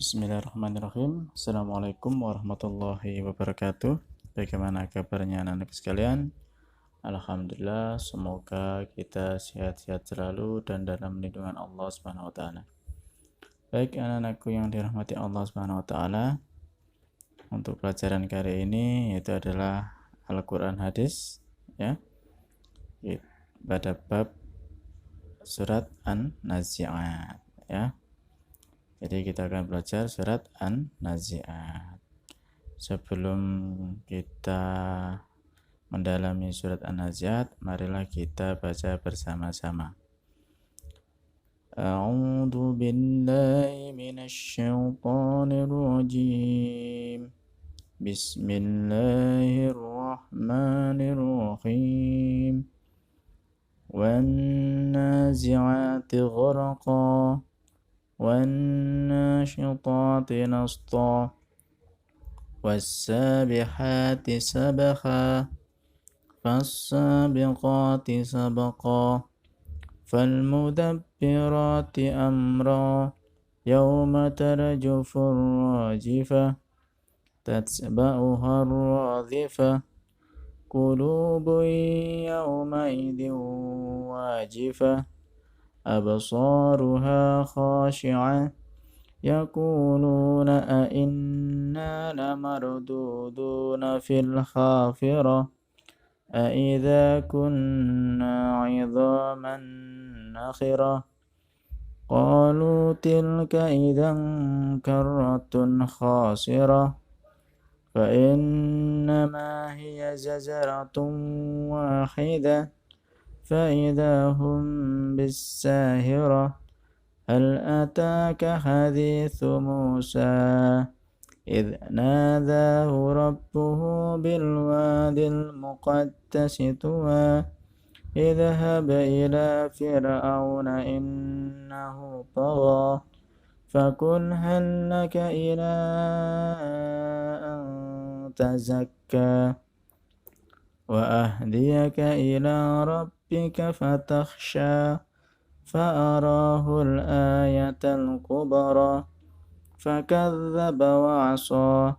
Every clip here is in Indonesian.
Bismillahirrahmanirrahim. Assalamualaikum warahmatullahi wabarakatuh. Bagaimana kabarnya anak-anak sekalian? Alhamdulillah, semoga kita sehat-sehat selalu dan dalam lindungan Allah Subhanahu wa taala. Baik anak-anakku yang dirahmati Allah Subhanahu wa taala, untuk pelajaran kali ini yaitu adalah Al-Qur'an hadis ya. Pada bab surat An-Nazi'at ya. Jadi kita akan belajar surat An-Nazi'at. Sebelum kita mendalami surat An-Nazi'at, marilah kita baca bersama-sama. A'udzu billahi minasy syaithanir rajim. Bismillahirrahmanirrahim. Wan nazi'ati gharqa والناشطات نشطا والسابحات سبحا فالسابقات سبقا فالمدبرات أمرا يوم ترجف الراجفة تتبعها الرادفة قلوب يومئذ واجفة أبصارها خاشعة يقولون أئنا لمردودون في الحافرة أئذا كنا عظاما نخرة قالوا تلك إذا كرة خاسرة فإنما هي زجرة واحدة فإذا هم بالساهرة هل أتاك حديث موسى إذ ناداه ربه بالواد المقدس طوى اذهب إلى فرعون إنه طغى فقل هل لك إلى أن تزكى وأهديك إلى ربك فتخشى فأراه الآية الكبرى فكذب وعصى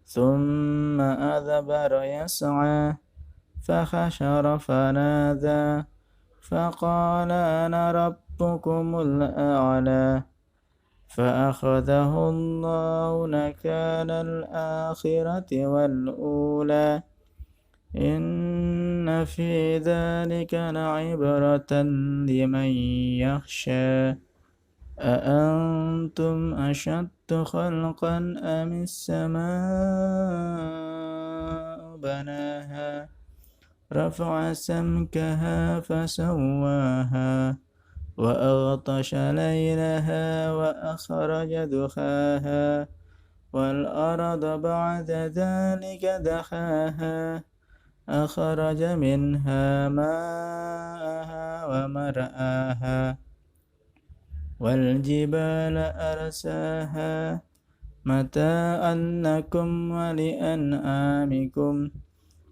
ثم أدبر يسعى فحشر فنادى فقال أنا ربكم الأعلى فأخذه الله نكال الآخرة والأولى إن في ذلك لعبرة لمن يخشى أأنتم أشد خلقا أم السماء بناها رفع سمكها فسواها وأغطش ليلها وأخرج دخاها والأرض بعد ذلك دحاها أخرج منها ماءها ومرآها والجبال أرساها متاعا لكم ولأنعامكم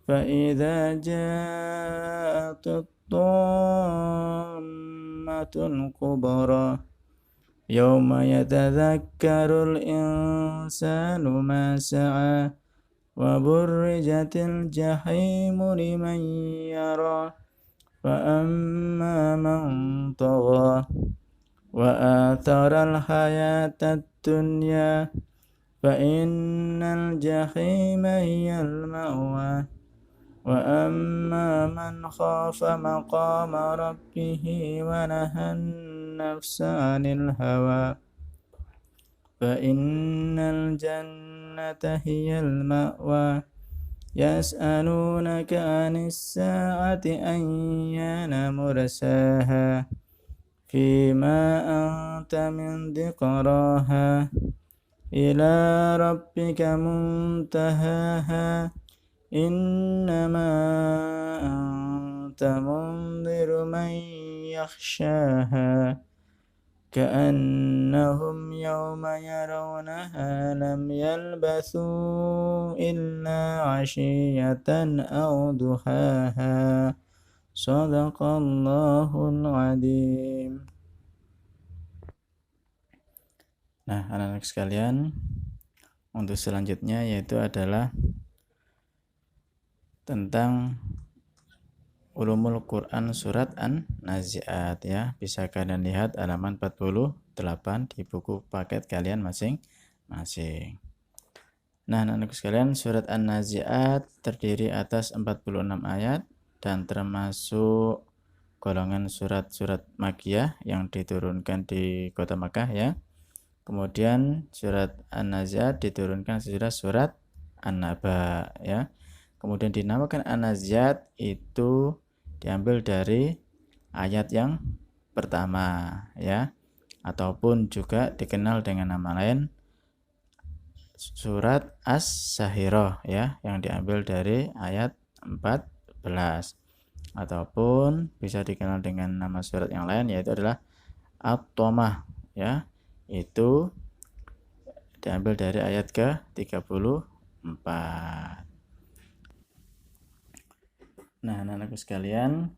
فإذا جاءت الطامة الكبرى يوم يتذكر الإنسان ما سعى وبرزت الجحيم لمن يرى فأما من طغى وآثر الحياة الدنيا فإن الجحيم هي المأوى وأما من خاف مقام ربه ونهى النفس عن الهوى فإن الجنة هي المأوى يسألونك عن الساعة أيان مرساها فيما أنت من ذكراها إلى ربك منتهاها إنما أنت منذر من يخشاها كأنهم يوم يرونها لم يلبثوا إلا عشية أو ضحاها صدق الله العظيم. Nah, anak-anak sekalian, untuk selanjutnya yaitu adalah tentang Ulumul Quran surat An-Nazi'at ya. Bisa kalian lihat halaman 48 di buku paket kalian masing-masing. Nah, anak-anak sekalian, surat An-Nazi'at terdiri atas 46 ayat dan termasuk golongan surat-surat Makkiyah yang diturunkan di kota Makkah ya. Kemudian surat An-Nazi'at diturunkan sesudah surat An-Naba ya. Kemudian dinamakan An-Nazi'at itu diambil dari ayat yang pertama ya, ataupun juga dikenal dengan nama lain surat As-Sahirah ya, yang diambil dari ayat 14, ataupun bisa dikenal dengan nama surat yang lain yaitu adalah At-Tomah ya, itu diambil dari ayat ke-34. Nah, anak-anakku sekalian,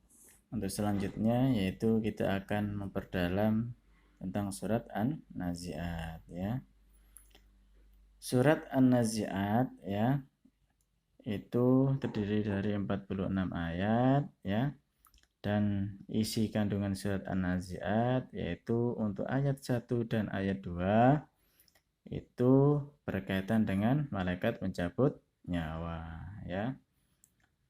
untuk selanjutnya yaitu kita akan memperdalam tentang surat An-Nazi'at ya. Surat An-Nazi'at ya, itu terdiri dari 46 ayat ya. Dan isi kandungan surat An-Nazi'at yaitu untuk ayat 1 dan ayat 2 itu berkaitan dengan malaikat pencabut nyawa ya.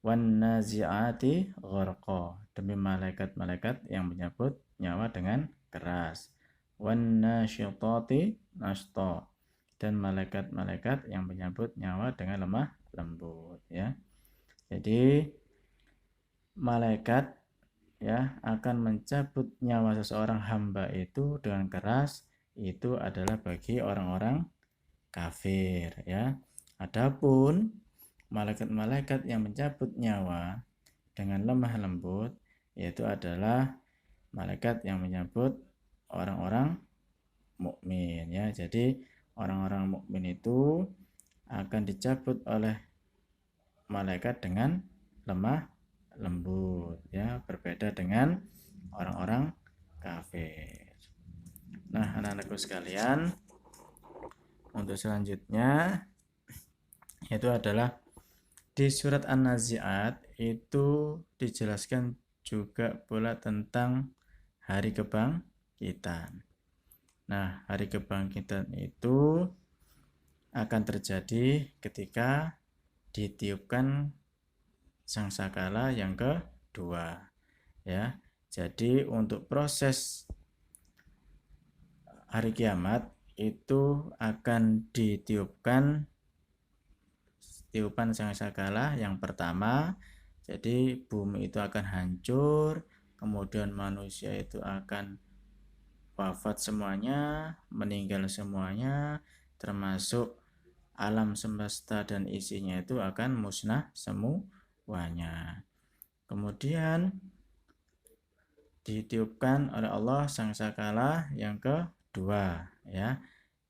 Wan nazi'ati gharqa, demi malaikat-malaikat yang menyabut nyawa dengan keras. Wan nasyitati nashta, dan malaikat-malaikat yang menyabut nyawa dengan lemah lembut ya. Jadi malaikat ya akan mencabut nyawa seseorang hamba itu dengan keras, itu adalah bagi orang-orang kafir ya. Adapun malaikat-malaikat yang mencabut nyawa dengan lemah lembut yaitu adalah malaikat yang menyambut orang-orang mukmin ya. Jadi orang-orang mukmin itu akan dicabut oleh malaikat dengan lemah lembut ya, berbeda dengan orang-orang kafir. Nah, anak-anakku sekalian, untuk selanjutnya yaitu adalah di surat An-Nazi'at itu dijelaskan juga pula tentang hari kebangkitan. Nah, hari kebangkitan itu akan terjadi ketika ditiupkan sangkakala yang kedua ya. Jadi untuk proses hari kiamat itu akan ditiupkan tiupan sangkakala yang pertama. Jadi bumi itu akan hancur, kemudian manusia itu akan wafat semuanya, meninggal semuanya, termasuk alam semesta dan isinya itu akan musnah semuanya. Kemudian ditiupkan oleh Allah sangkakala yang kedua ya.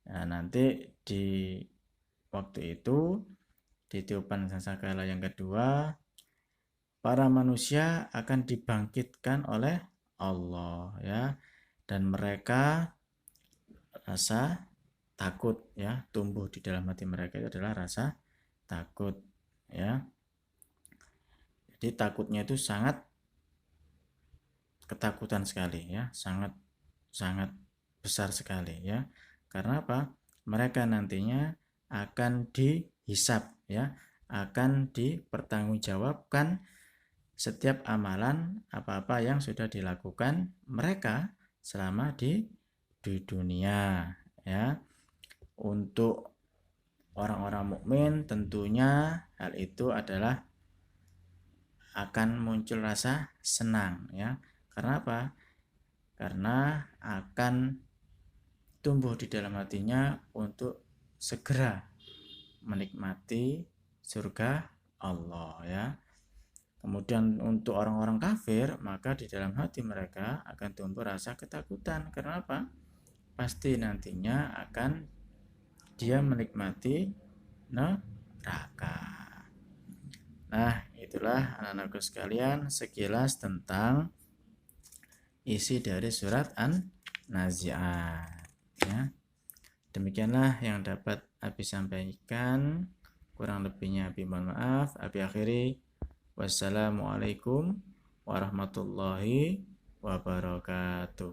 Nah, nanti di waktu itu ditiupkan sangkakala yang kedua, para manusia akan dibangkitkan oleh Allah ya, dan mereka rasa takut ya, tumbuh di dalam hati mereka itu adalah rasa takut ya. Jadi takutnya itu sangat ketakutan sekali ya, sangat besar sekali ya. Karena apa? Mereka nantinya akan dihisab ya, akan dipertanggungjawabkan setiap amalan apa-apa yang sudah dilakukan mereka selama di dunia ya. Untuk orang-orang mukmin tentunya hal itu adalah akan muncul rasa senang ya. Karena apa? Karena akan tumbuh di dalam hatinya untuk segera menikmati surga Allah ya. Kemudian untuk orang-orang kafir, maka di dalam hati mereka akan tumbuh rasa ketakutan. Karena apa? Pasti nantinya akan dia menikmati neraka. Nah, itulah anak-anakku sekalian sekilas tentang isi dari surat An-Nazi'at ya. Demikianlah yang dapat Abi sampaikan. Kurang lebihnya Abi mohon maaf. Abi akhiri. Wassalamualaikum warahmatullahi wabarakatuh.